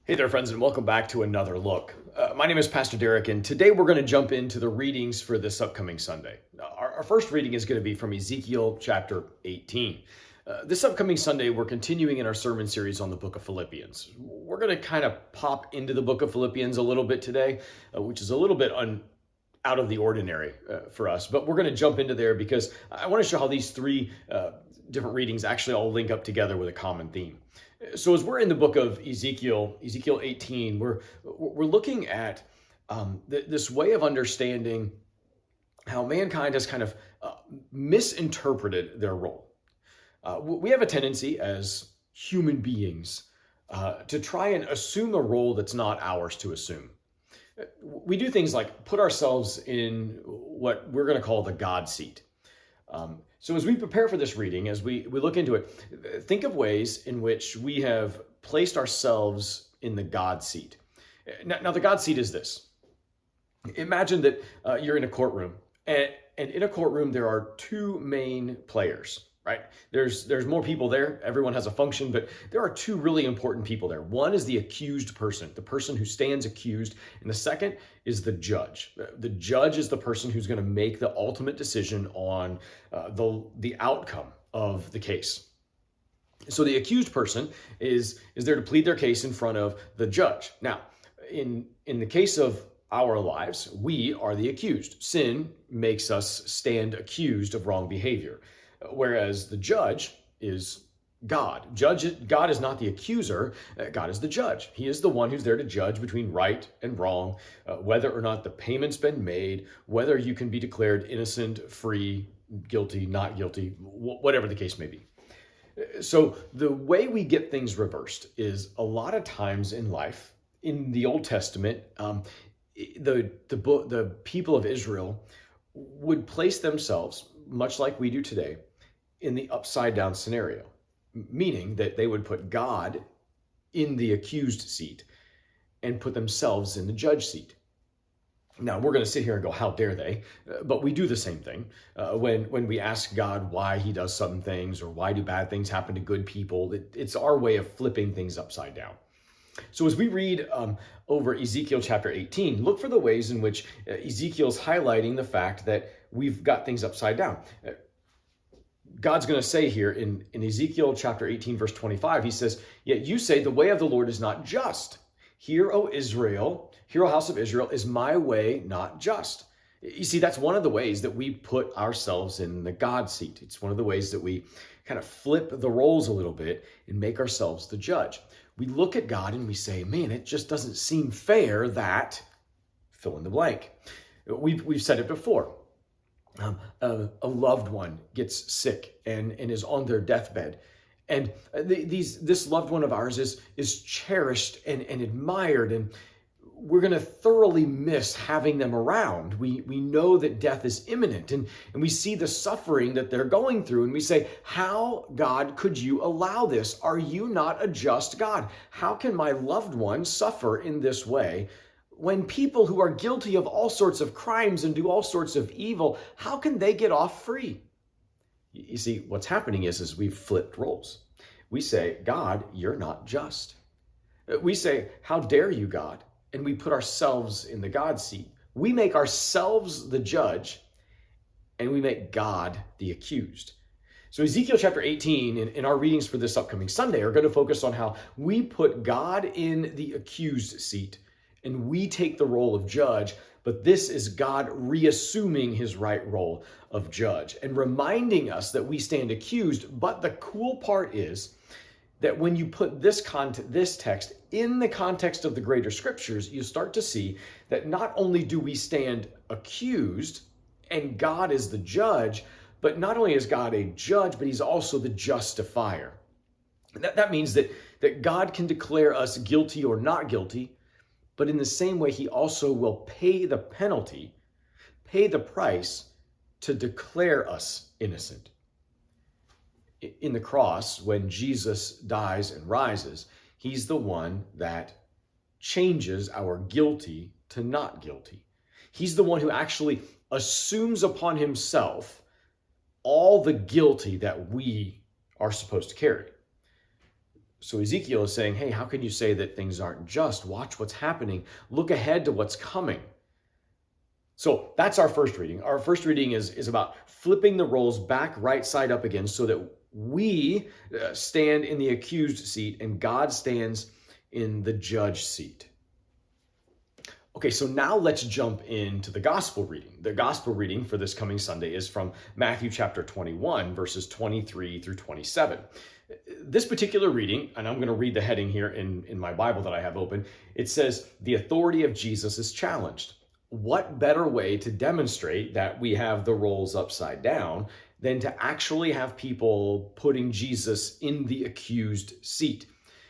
Hey there, friends, and welcome back to another look. My name is Pastor Derek, and today we're going to jump into the readings for this upcoming Sunday. Our first reading is going to be from Ezekiel chapter 18. This upcoming Sunday, we're continuing in our sermon series on the book of Philippians. We're going to kind of pop into the book of Philippians a little bit today, which is a little bit out of the ordinary for us, but we're going to jump into there because I want to show how these three different readings actually all link up together with a common theme. So as we're in the book of Ezekiel 18, we're looking at this way of understanding how mankind has kind of misinterpreted their role. We have a tendency as human beings to try and assume a role that's not ours to assume. We do things like put ourselves in what we're going to call the God seat. So as we prepare for this reading, as we look into it, think of ways in which we have placed ourselves in the God seat. Now the God seat is this. Imagine that you're in a courtroom, and in a courtroom there are two main players. Right? There's more people there. Everyone has a function, but there are two really important people there. One is the accused person, the person who stands accused, and the second is the judge. The judge is the person who's going to make the ultimate decision on the outcome of the case. So the accused person is there to plead their case in front of the judge. Now, in the case of our lives, we are the accused. Sin makes us stand accused of wrong behavior. Whereas the judge is God. God is not the accuser. God is the judge. He is the one who's there to judge between right and wrong, whether or not the payment's been made, whether you can be declared innocent, free, guilty, not guilty, whatever the case may be. So the way we get things reversed is a lot of times in life, in the Old Testament, the people of Israel would place themselves, much like we do today, in the upside down scenario, meaning that they would put God in the accused seat and put themselves in the judge seat. Now, we're going to sit here and go, how dare they? But we do the same thing when we ask God why he does some things or why do bad things happen to good people. It's our way of flipping things upside down. So as we read over Ezekiel chapter 18, look for the ways in which Ezekiel's highlighting the fact that we've got things upside down. God's going to say here in Ezekiel chapter 18, verse 25, he says, "Yet you say the way of the Lord is not just. Hear, O Israel, hear, O house of Israel, is my way not just?" You see, that's one of the ways that we put ourselves in the God seat. It's one of the ways that we kind of flip the roles a little bit and make ourselves the judge. We look at God and we say, man, it just doesn't seem fair that fill in the blank. We've said it before. A loved one gets sick and is on their deathbed. And this loved one of ours is cherished and admired, and we're going to thoroughly miss having them around. We know that death is imminent, and we see the suffering that they're going through, and we say, how, God, could you allow this? Are you not a just God? How can my loved one suffer in this way? When people who are guilty of all sorts of crimes and do all sorts of evil, how can they get off free? You see, what's happening is we've flipped roles. We say, God, you're not just. We say, how dare you, God? And we put ourselves in the God seat. We make ourselves the judge, and we make God the accused. So Ezekiel chapter 18, in our readings for this upcoming Sunday, are going to focus on how we put God in the accused seat, and we take the role of judge, but this is God reassuming his right role of judge and reminding us that we stand accused. But the cool part is that when you put this text in the context of the greater scriptures, you start to see that not only do we stand accused and God is the judge, but not only is God a judge, but he's also the justifier. That means that God can declare us guilty or not guilty, but in the same way, he also will pay the penalty, pay the price to declare us innocent. In the cross, when Jesus dies and rises, he's the one that changes our guilty to not guilty. He's the one who actually assumes upon himself all the guilty that we are supposed to carry. So Ezekiel is saying, hey, how can you say that things aren't just? Watch what's happening. Look ahead to what's coming. So that's our first reading. Our first reading is about flipping the roles back right side up again so that we stand in the accused seat and God stands in the judge seat. Okay, so now let's jump into the gospel reading. The gospel reading for this coming Sunday is from Matthew chapter 21, verses 23 through 27. This particular reading, and I'm going to read the heading here in my Bible that I have open, it says, "The authority of Jesus is challenged." What better way to demonstrate that we have the roles upside down than to actually have people putting Jesus in the accused seat?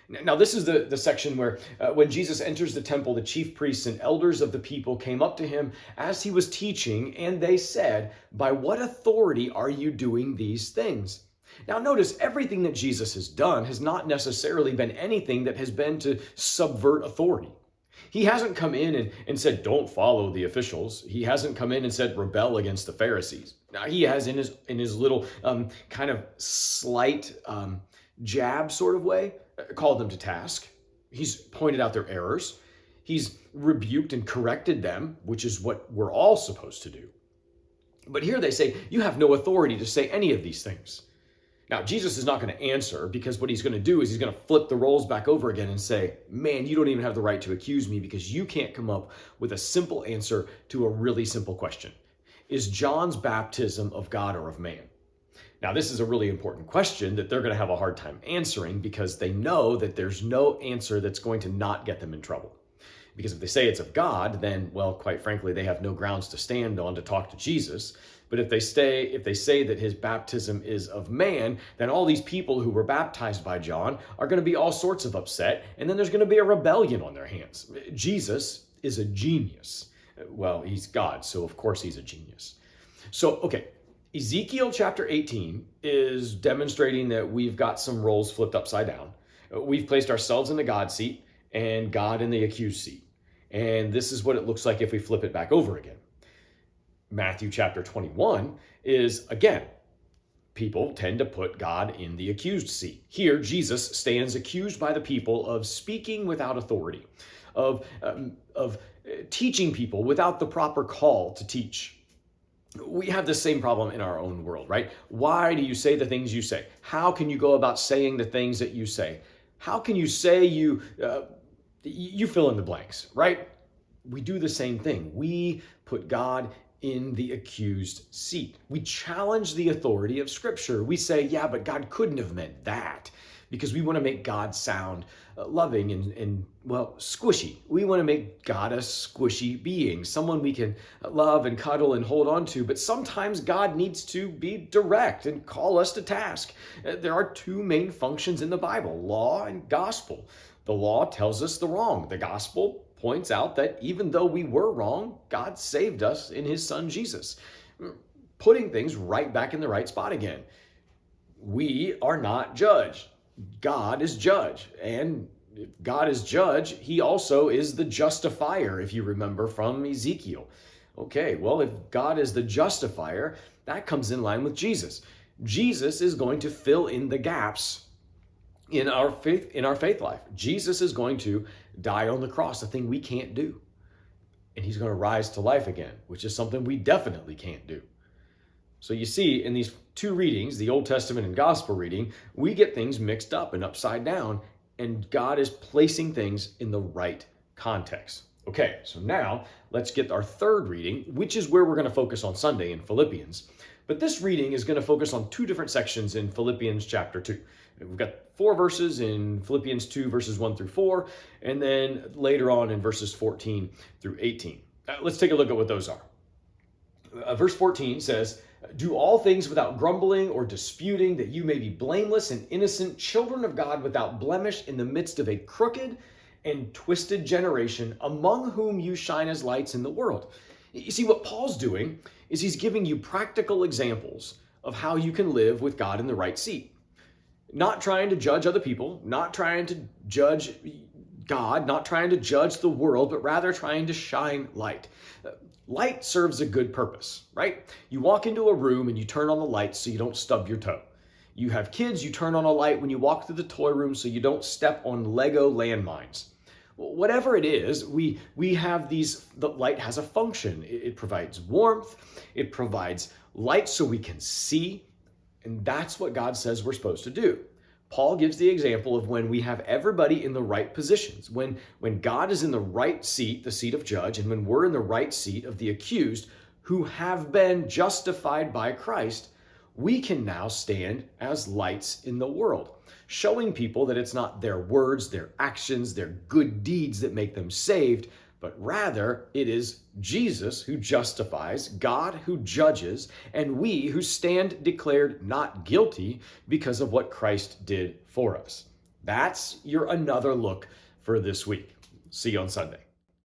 Now, this is the section where when Jesus enters the temple, the chief priests and elders of the people came up to him as he was teaching, and they said, "By what authority are you doing these things?" Now, notice everything that Jesus has done has not necessarily been anything that has been to subvert authority. He hasn't come in and said, don't follow the officials. He hasn't come in and said, rebel against the Pharisees. Now, he has in his little kind of slight jab sort of way called them to task. He's pointed out their errors. He's rebuked and corrected them, which is what we're all supposed to do. But here they say, you have no authority to say any of these things. Now, Jesus is not going to answer, because what he's going to do is he's going to flip the roles back over again and say, man, you don't even have the right to accuse me because you can't come up with a simple answer to a really simple question. Is John's baptism of God or of man? Now, this is a really important question that they're going to have a hard time answering, because they know that there's no answer that's going to not get them in trouble. Because if they say it's of God, then, well, quite frankly, they have no grounds to stand on to talk to Jesus. But if they say that his baptism is of man, then all these people who were baptized by John are going to be all sorts of upset, and then there's going to be a rebellion on their hands. Jesus is a genius. Well, he's God, so of course he's a genius. So, okay, Ezekiel chapter 18 is demonstrating that we've got some roles flipped upside down. We've placed ourselves in the God seat and God in the accused seat. And this is what it looks like if we flip it back over again. Matthew chapter 21 is, again, people tend to put God in the accused seat. Here, Jesus stands accused by the people of speaking without authority, of teaching people without the proper call to teach. We have the same problem in our own world, right? Why do you say the things you say? How can you go about saying the things that you say? How can you say you fill in the blanks, right? We do the same thing. We put God in the accused seat. We challenge the authority of Scripture. We say, yeah, but God couldn't have meant that, because we want to make God sound loving and well, squishy. We want to make God a squishy being, someone we can love and cuddle and hold on to. But sometimes God needs to be direct and call us to task. There are two main functions in the Bible, law and gospel. The law tells us the wrong. The gospel points out that even though we were wrong, God saved us in his son Jesus, putting things right back in the right spot again. We are not judge. God is judge. And if God is judge, he also is the justifier, if you remember from Ezekiel. Okay, well, if God is the justifier, that comes in line with Jesus. Jesus is going to fill in the gaps in our faith life. Jesus is going to die on the cross, a thing we can't do. And he's going to rise to life again, which is something we definitely can't do. So you see, in these two readings, the Old Testament and Gospel reading, we get things mixed up and upside down, and God is placing things in the right context. Okay, so now let's get our third reading, which is where we're going to focus on Sunday in Philippians. But this reading is going to focus on two different sections in Philippians chapter 2. We've got 4 verses in Philippians 2, verses 1 through 4, and then later on in verses 14 through 18. Let's take a look at what those are. Verse 14 says, "Do all things without grumbling or disputing, that you may be blameless and innocent, children of God without blemish in the midst of a crooked and twisted generation, among whom you shine as lights in the world." You see, what Paul's doing is he's giving you practical examples of how you can live with God in the right seat. Not trying to judge other people, not trying to judge God, not trying to judge the world, but rather trying to shine light. Light serves a good purpose, right? You walk into a room and you turn on the lights so you don't stub your toe. You have kids, you turn on a light when you walk through the toy room so you don't step on Lego landmines. Whatever it is, we have these, the light has a function. It provides warmth, it provides light so we can see, and that's what God says we're supposed to do. Paul gives the example of when we have everybody in the right positions, when God is in the right seat, the seat of judge, and when we're in the right seat of the accused who have been justified by Christ, we can now stand as lights in the world, showing people that it's not their words, their actions, their good deeds that make them saved, but rather it is Jesus who justifies, God who judges, and we who stand declared not guilty because of what Christ did for us. That's your another look for this week. See you on Sunday.